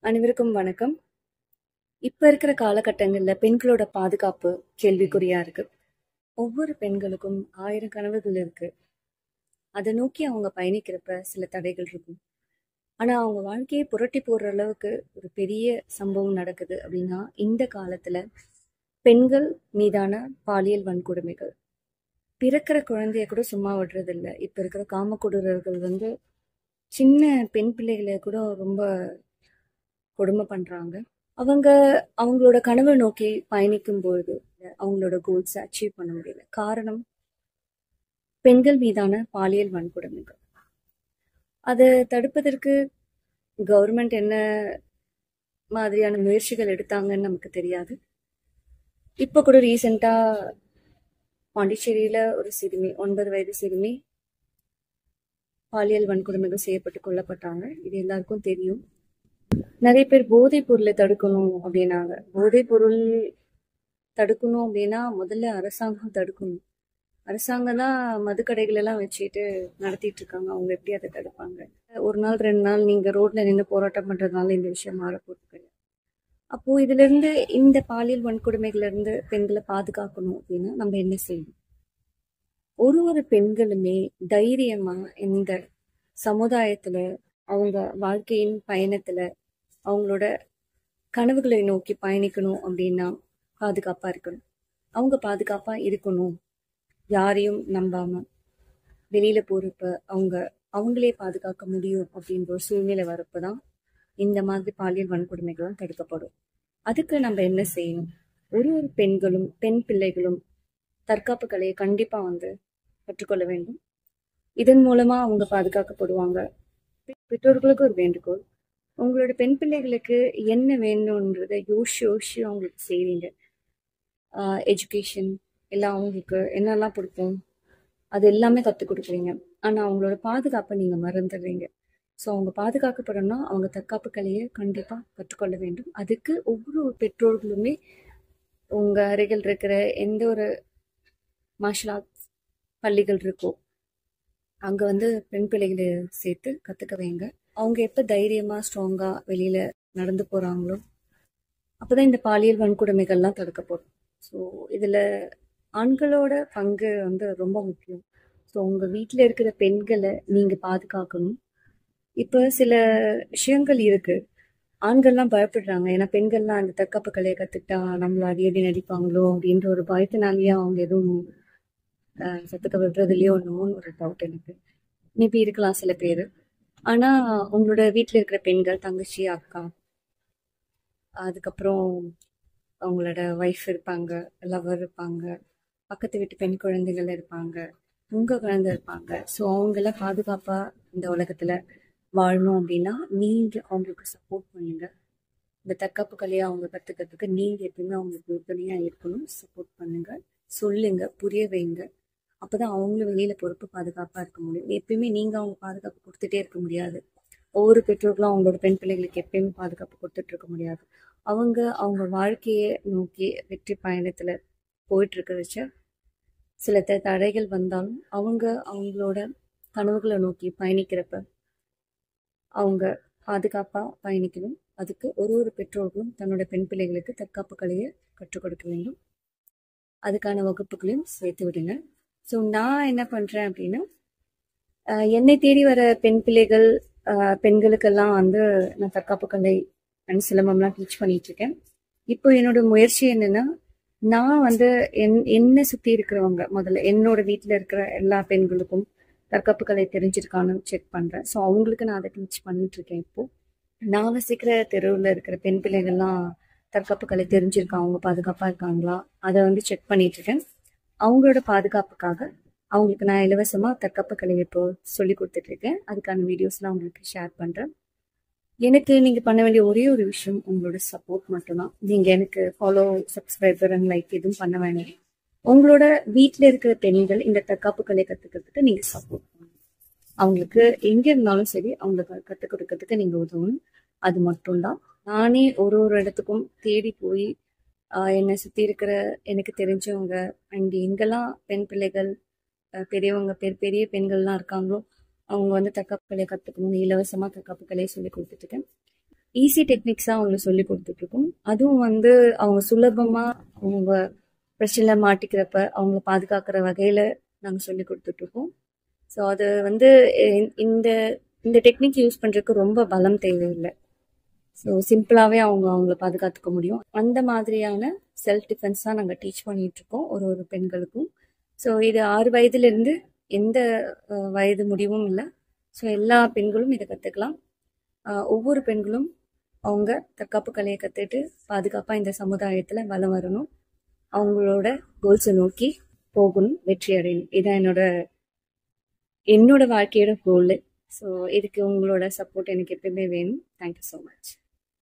அனைவருக்கும் வணக்கம். இப்ப இருக்கிற காலகட்டங்கள்ல பெண்களோட பாதுகாப்பு கேள்விக்குறியா இருக்கு. ஒவ்வொரு பெண்களுக்கும் 1000 கனவுகள் இருக்கு. அதை நோக்கி அவங்க பயணிக்கிறப்ப சில தடைகள் இருக்கும். ஆனா அவங்க வாழ்க்கையை புரட்டி போடுற அளவுக்கு ஒரு பெரிய சம்பவம் நடக்குது அப்படின்னா இந்த காலத்துல பெண்கள் மீதான பாலியல் வன்கொடுமைகள். பிறக்கிற குழந்தைய கூட சும்மா விடுறது இல்ல. இப்ப இருக்கிற காமக்கொடூரர்கள் சின்ன பெண் பிள்ளைகளை கூட ரொம்ப கொடுமை பண்றாங்க. அவங்க அவங்களோட கனவை நோக்கி பயணிக்கும் பொழுது அவங்களோட கோல்ஸை அச்சீவ் பண்ண முடியல. காரணம் பெண்கள் மீதான பாலியல் வன்கொடுமைகள். அதை தடுப்பதற்கு கவர்மெண்ட் என்ன மாதிரியான முயற்சிகள் எடுத்தாங்கன்னு நமக்கு தெரியாது. இப்போ கூட ரீசெண்டா பாண்டிச்சேரியில ஒரு சிறுமி, 9 வயது சிறுமி பாலியல் வன்கொடுமைகள் செய்யப்பட்டு கொல்லப்பட்டாங்க. இது எல்லாருக்கும் தெரியும். நிறைய பேர் போதைப் பொருளை தடுக்கணும் அப்படின்னாங்க. போதைப் பொருள் தடுக்கணும் அப்படின்னா முதல்ல அரசாங்கம் தடுக்கணும். அரசாங்கம் தான் மதுக்கடைகள் எல்லாம் வச்சுட்டு நடத்திட்டு இருக்காங்க. அவங்க எப்படி அதை தடுப்பாங்க? ஒரு நாள் 2 நாள் நீங்க ரோட்ல நின்று போராட்டம் பண்றதுனால இந்த விஷயம் மாறப்போறது கிடையாது. அப்போ இதுல இருந்து, இந்த பாலியல் வன்கொடுமைகள்ல இருந்து பெண்களை பாதுகாக்கணும் அப்படின்னா நம்ம என்ன செய்யணும்? ஒரு பெண்களுமே தைரியமா இந்த சமுதாயத்துல அவங்க வாழ்க்கையின் பயணத்துல அவங்களோட கனவுகளை நோக்கி பயணிக்கணும் அப்படின்னா பாதுகாப்பா இருக்கணும். அவங்க பாதுகாப்பா இருக்கணும். யாரையும் நம்பாம வெளியில போறப்ப அவங்களே பாதுகாக்க முடியும் அப்படின்ற ஒரு சூழ்நிலை வரப்பதான் இந்த மாதிரி பாலியல் வன்கொடுமைகளும் தடுக்கப்படும். அதுக்கு நம்ம என்ன செய்யணும்? ஒரு பெண்களும் பெண் பிள்ளைகளும் தற்காப்பு கலையை கண்டிப்பா கற்றுக்கொள்ள வேண்டும். இதன் மூலமா அவங்க பாதுகாக்கப்படுவாங்க. பெற்றோர்களுக்கு ஒரு வேண்டுகோள், உங்களோட பெண் பிள்ளைகளுக்கு என்ன வேணும்ன்றதை யோசிச்சு அவங்களுக்கு செய்வீங்க. எஜுகேஷன் எல்லாம் அவங்களுக்கு என்னெல்லாம் பிடிக்கும் அது எல்லாமே கற்றுக் கொடுக்குறீங்க. ஆனால் அவங்களோட பாதுகாப்பை நீங்கள் மறந்துடுறீங்க. ஸோ அவங்க பாதுகாக்கப்படணும்னா அவங்க தற்காப்பு கலையை கண்டிப்பாக கற்றுக்கொள்ள வேண்டும். அதுக்கு ஒவ்வொரு பெற்றோர்களுமே உங்கள் அருகில் இருக்கிற எந்த ஒரு மார்ஷல் ஆர்ட்ஸ் பள்ளிகள் இருக்கோ அங்கே பெண் பிள்ளைகளை சேர்த்து கற்றுக்க வைங்க. அவங்க எப்போ தைரியமாக ஸ்ட்ராங்காக வெளியில் நடந்து போகிறாங்களோ அப்போதான் இந்த பாலியல் வன்கொடுமைகள்லாம் தடுக்கப்படும். ஸோ இதில் ஆண்களோட பங்கு ரொம்ப முக்கியம். ஸோ உங்கள் வீட்டில் இருக்கிற பெண்களை நீங்கள் பாதுகாக்கணும். இப்போ சில விஷயங்கள் இருக்கு. ஆண்கள்லாம் பயப்படுறாங்க. ஏன்னா பெண்கள்லாம் அந்த தற்காப்பு கலையை கற்றுக்கிட்டா நம்மள அடி நடிப்பாங்களோ அப்படின்ற ஒரு பயத்தினாலேயே அவங்க எதுவும் கற்றுக்க விடுறதுலையோ ஒன்றுமோன்னு ஒரு டவுட் எனக்கு. மேபி இருக்கலாம் சில பேர். ஆனால் உங்களோட வீட்டில் இருக்கிற பெண்கள், தங்கச்சி, அக்கா, அதுக்கப்புறம் அவங்களோட ஒய்ஃப் இருப்பாங்க, லவர் இருப்பாங்க, பக்கத்து வீட்டு பெண் குழந்தைகள் இருப்பாங்க, உங்க குழந்தை இருப்பாங்க. ஸோ அவங்கள பாதுகாப்பா இந்த உலகத்துல வாழணும் அப்படின்னா நீங்க அவங்களுக்கு சப்போர்ட் பண்ணுங்க. இந்த தற்காப்பு கலையை அவங்க கத்துக்கிறதுக்கு நீங்க எப்பயுமே அவங்களுக்கு உறுதுணையா இருக்கணும். சப்போர்ட் பண்ணுங்க, சொல்லுங்க, புரிய வைங்க. அப்பதான் அவங்களும் வெளியில பொறுப்பு பாதுகாப்பா இருக்க முடியும். எப்பயுமே நீங்க அவங்க பாதுகாப்பு கொடுத்துட்டே இருக்க முடியாது. ஒவ்வொரு பெற்றோர்களும் அவங்களோட பெண் பிள்ளைகளுக்கு எப்பயுமே பாதுகாப்பு கொடுத்துட்டு இருக்க முடியாது. அவங்க வாழ்க்கையை நோக்கி வெற்றி பயணத்துல போயிட்டு இருக்க வச்ச சில தடைகள் வந்தாலும் அவங்களோட கனவுகளை நோக்கி பயணிக்கிறப்ப அவங்க பாதுகாப்பா பயணிக்கணும். அதுக்கு ஒரு பெற்றோர்களும் தன்னோட பெண் பிள்ளைகளுக்கு தற்காப்பு கலையை கற்றுக் கொடுக்க வேண்டும். அதுக்கான வகுப்புகளையும் சேர்த்து விடுங்க. ஸோ நான் என்ன பண்றேன் அப்படின்னா, என்னை தேடி வர பெண் பிள்ளைகள், பெண்களுக்கெல்லாம் நான் தற்காப்பு கலை அண்ட் சிலம்பம்லாம் டீச் பண்ணிட்டு இருக்கேன். இப்போ என்னோட முயற்சி என்னன்னா, நான் என்னை சுத்தி இருக்கிறவங்க, முதல்ல என்னோட வீட்டுல இருக்கிற எல்லா பெண்களுக்கும் தற்காப்பு கலை தெரிஞ்சிருக்கான்னு செக் பண்றேன். ஸோ அவங்களுக்கு நான் அதை டீச் பண்ணிட்டு இருக்கேன். இப்போ நான் வசிக்கிற தெருவில் இருக்கிற பெண் பிள்ளைகள்லாம் தற்காப்பு கலை தெரிஞ்சிருக்கா, அவங்க பாதுகாப்பா இருக்காங்களா, அதை செக் பண்ணிட்டு இருக்கேன். அவங்களோட பாதுகாப்புக்காக அவங்களுக்கு நான் இலவசமா தற்காப்பு கலையை இப்போ சொல்லி கொடுத்துட்டு இருக்கேன். அதுக்கான வீடியோஸ்லாம் உங்களுக்கு ஷேர் பண்றேன். எனக்கு நீங்க பண்ண வேண்டிய ஒரே ஒரு விஷயம் உங்களோட சப்போர்ட் மட்டும்தான். நீங்க எனக்கு ஃபாலோ, சப்ஸ்கிரைபர் அண்ட் லைக் எதுவும் பண்ண வேண்டாம். உங்களோட வீட்டுல இருக்கிற பெண்கள் இந்த தற்காப்பு கலை கத்துக்கிறதுக்கு நீங்க சப்போர்ட் பண்ணணும். அவங்களுக்கு எங்க இருந்தாலும் சரி அவங்களுக்கு கத்துக் கொடுக்கறதுக்கு நீங்க உதவணும். அது மட்டும்தான். நானே ஒரு இடத்துக்கும் தேடி போய் என்னை சுத்தி இருக்கிற எனக்கு தெரிஞ்சவங்க அண்ட் எங்கெல்லாம் பெண் பிள்ளைகள், பெரியவங்க, பெரிய பெண்கள்லாம் இருக்காங்களோ அவங்க தற்காப்பு கலையை கத்துக்கணும்னு இலவசமா தற்காப்பு கலையை சொல்லி கொடுத்துட்டு இருக்கேன். ஈஸி டெக்னிக்ஸாக அவங்களுக்கு சொல்லி கொடுத்துட்ருக்கோம். அதுவும் வந்து அவங்க சுலபமாக அவங்க பிரச்சனையில் மாட்டிக்கிறப்ப அவங்கள பாதுகாக்கிற வகையில் நாங்கள் சொல்லி கொடுத்துட்ருக்கோம். ஸோ அது வந்து இந்த இந்த டெக்னிக் யூஸ் பண்ணுறதுக்கு ரொம்ப பலம் தேவையில்லை. ஸோ சிம்பிளாகவே அவங்கள பாதுகாத்துக்க முடியும். அந்த மாதிரியான செல்ஃப் டிஃபென்ஸ் தான் நாங்கள் டீச் பண்ணிகிட்ருக்கோம் ஒரு பெண்களுக்கும். ஸோ இது 6 வயதுலேருந்து எந்த வயது முடிவும் இல்லை. ஸோ எல்லா பெண்களும் இதை கற்றுக்கலாம். ஒவ்வொரு பெண்களும் அவங்க தற்காப்பு கலையை கற்றுட்டு பாதுகாப்பாக இந்த சமுதாயத்தில் வலம் வரணும். அவங்களோட கோல்ஸை நோக்கி போகணும், வெற்றி அடையணும். இதான் என்னோட வாழ்க்கையோட கோல். ஸோ இதுக்கு உங்களோட சப்போர்ட் எனக்கு எப்பயுமே வேணும். Thank you so much.